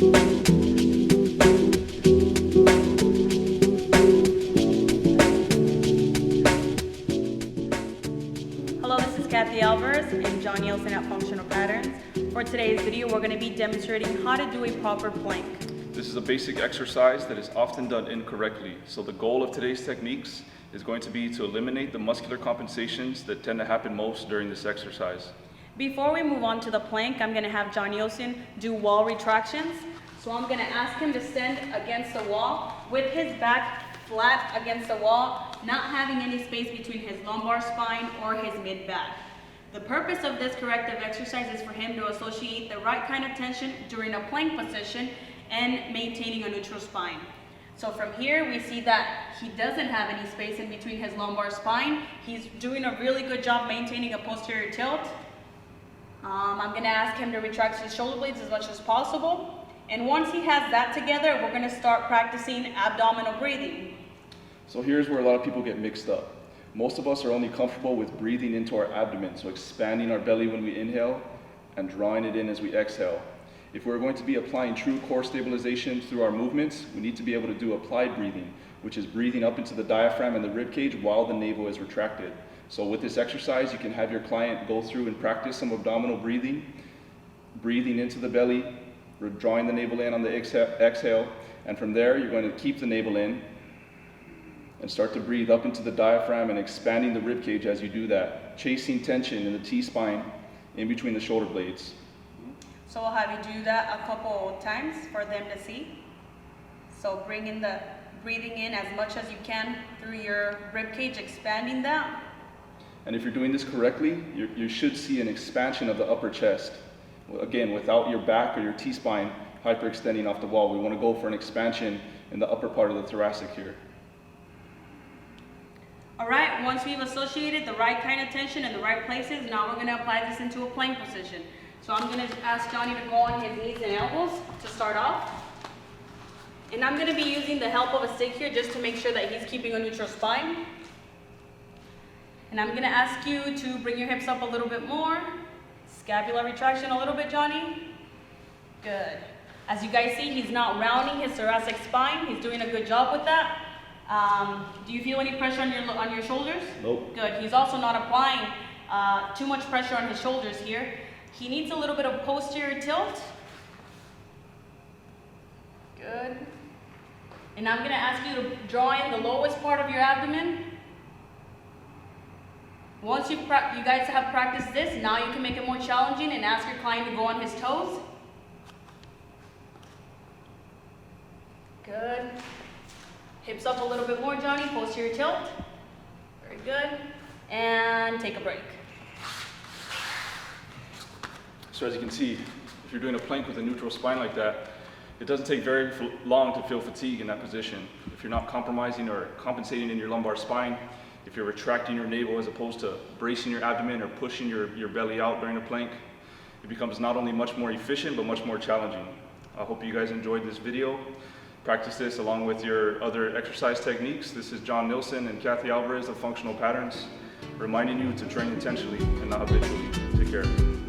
Hello, this is and John Nielsen at Functional Patterns. For today's video, we're going to be demonstrating how to do a proper plank. This is a basic exercise that is often done incorrectly. So the goal of today's techniques is going to be to eliminate the muscular compensations that tend to happen most during this exercise. Before we move on to the plank, I'm going to have John Nielsen do wall retractions. So I'm going to ask him to stand against the wall with his back flat against the wall, not having any space between his lumbar spine or his mid-back. The purpose of this corrective exercise is for him to associate the right kind of tension during a plank position and maintaining a neutral spine. So from here, we see that he doesn't have any space in between his lumbar spine. He's doing a really good job maintaining a posterior tilt. I'm going to ask him to retract his shoulder blades as much as possible. And once he has that together, we're going to start practicing abdominal breathing. So here's where a lot of people get mixed up. Most of us are only comfortable with breathing into our abdomen, so expanding our belly when we inhale and drawing it in as we exhale. If we're going to be applying true core stabilization through our movements, we need to be able to do applied breathing, which is breathing up into the diaphragm and the rib cage while the navel is retracted. So with this exercise, you can have your client go through and practice some abdominal breathing into the belly, drawing the navel in on the exhale, and from there you're going to keep the navel in and start to breathe up into the diaphragm and expanding the rib cage as you do that, chasing tension in the T-spine in between the shoulder blades. So we'll have you do that a couple times for them to see. So breathing in as much as you can through your rib cage, expanding that. And if you're doing this correctly, you should see an expansion of the upper chest. Again, without your back or your T-spine hyperextending off the wall. We want to go for an expansion in the upper part of the thoracic here. All right, once we've associated the right kind of tension in the right places, now we're going to apply this into a plank position. So I'm going to ask Johnny to go on his knees and elbows to start off. And I'm going to be using the help of a stick here just to make sure that he's keeping a neutral spine. And I'm going to ask you to bring your hips up a little bit more. Scapular retraction a little bit, Johnny. Good. As you guys see, he's not rounding his thoracic spine. He's doing a good job with that. Do you feel any pressure on your shoulders? Nope. Good. He's also not applying too much pressure on his shoulders here. He needs a little bit of posterior tilt. Good. And I'm going to ask you to draw in the lowest part of your abdomen. Once you guys have practiced this, now you can make it more challenging and ask your client to go on his toes. Good. Hips up a little bit more, Johnny. Posterior tilt. Very good. And take a break. So as you can see, if you're doing a plank with a neutral spine like that, it doesn't take very long to feel fatigue in that position. If you're not compromising or compensating in your lumbar spine, if you're retracting your navel as opposed to bracing your abdomen or pushing your belly out during a plank, it becomes not only much more efficient, but much more challenging. I hope you guys enjoyed this video. Practice this along with your other exercise techniques. This is John Nielsen and Kathy Alvarez of Functional Patterns, reminding you to train intentionally and not habitually. Take care.